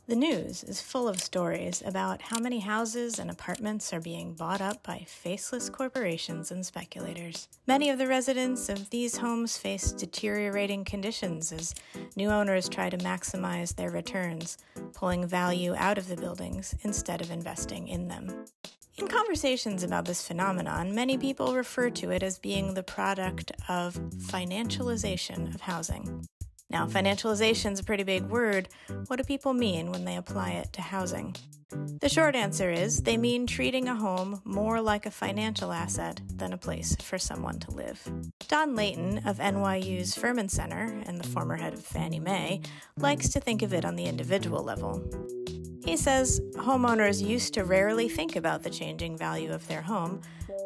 The news is full of stories about how many houses and apartments are being bought up by faceless corporations and speculators. Many of the residents of these homes face deteriorating conditions as new owners try to maximize their returns, pulling value out of the buildings instead of investing in them. In conversations about this phenomenon, many people refer to it as being the product of financialization of housing. Now, financialization is a pretty big word. What do people mean when they apply it to housing? The short answer is they mean treating a home more like a financial asset than a place for someone to live. Don Layton of NYU's Furman Center and the former head of Fannie Mae likes to think of it on the individual level. He says homeowners used to rarely think about the changing value of their home,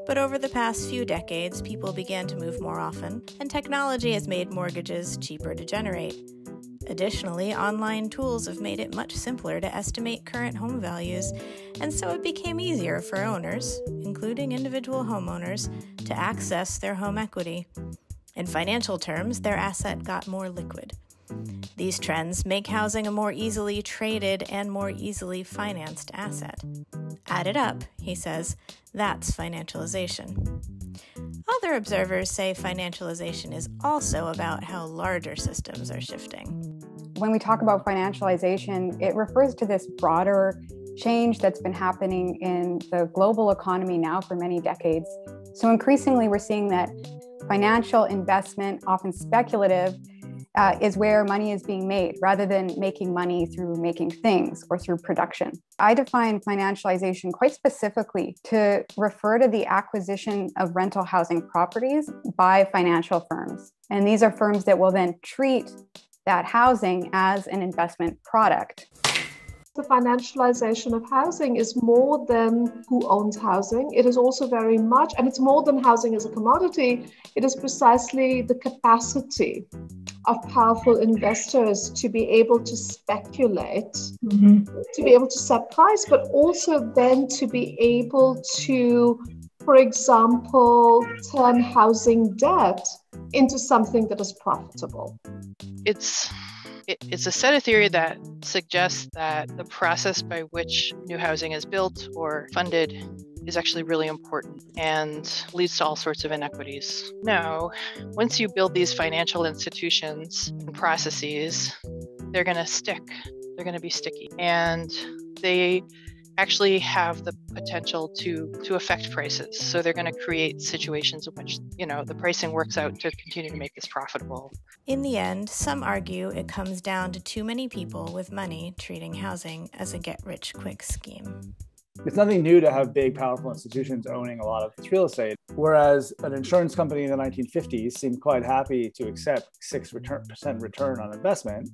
but over the past few decades, people began to move more often, and technology has made mortgages cheaper to generate. Additionally, online tools have made it much simpler to estimate current home values, and so it became easier for owners, including individual homeowners, to access their home equity. In financial terms, their asset got more liquid. These trends make housing a more easily traded and more easily financed asset. Added up, he says, that's financialization. Other observers say financialization is also about how larger systems are shifting. When we talk about financialization, it refers to this broader change that's been happening in the global economy now for many decades. So increasingly, we're seeing that financial investment, often speculative, is where money is being made rather than making money through making things or through production. I define financialization quite specifically to refer to the acquisition of rental housing properties by financial firms. And these are firms that will then treat that housing as an investment product. The financialization of housing is more than who owns housing. It is also very much, and it's more than housing as a commodity, it is precisely the capacity of powerful investors to be able to speculate, to be able to set price, but also then to be able to, for example, turn housing debt into something that is profitable. It's a set of theory that suggests that the process by which new housing is built or funded is actually really important and leads to all sorts of inequities. Now, once you build these financial institutions and processes, they're going to stick. They're going to be sticky. And they actually have the potential to affect prices. So they're going to create situations in which, the pricing works out to continue to make this profitable. In the end, some argue it comes down to too many people with money treating housing as a get-rich-quick scheme. It's nothing new to have big, powerful institutions owning a lot of this real estate, whereas an insurance company in the 1950s seemed quite happy to accept 6% return on investment.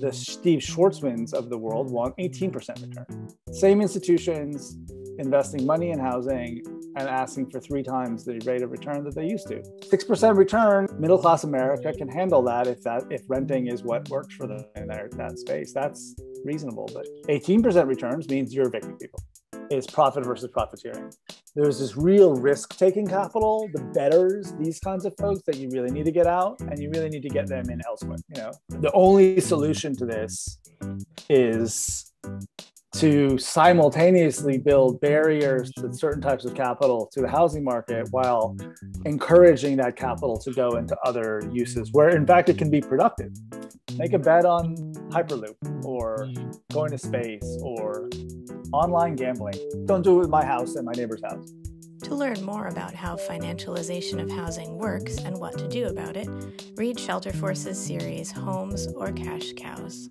The Steve Schwarzmans of the world want 18% return. Same institutions investing money in housing and asking for 3 times the rate of return that they used to. 6% return, middle-class America can handle that if renting is what works for them in that space. That's reasonable, but 18% returns means you're evicting people. It's profit versus profiteering. There's this real risk-taking capital, the bettors, these kinds of folks that you really need to get out, and you really need to get them in elsewhere. The only solution to this is to simultaneously build barriers to certain types of capital to the housing market while encouraging that capital to go into other uses where, in fact, it can be productive. Make a bet on Hyperloop or going to space or online gambling. Don't do it with my house and my neighbor's house. To learn more about how financialization of housing works and what to do about it, read Shelterforce's series Homes or Cash Cows.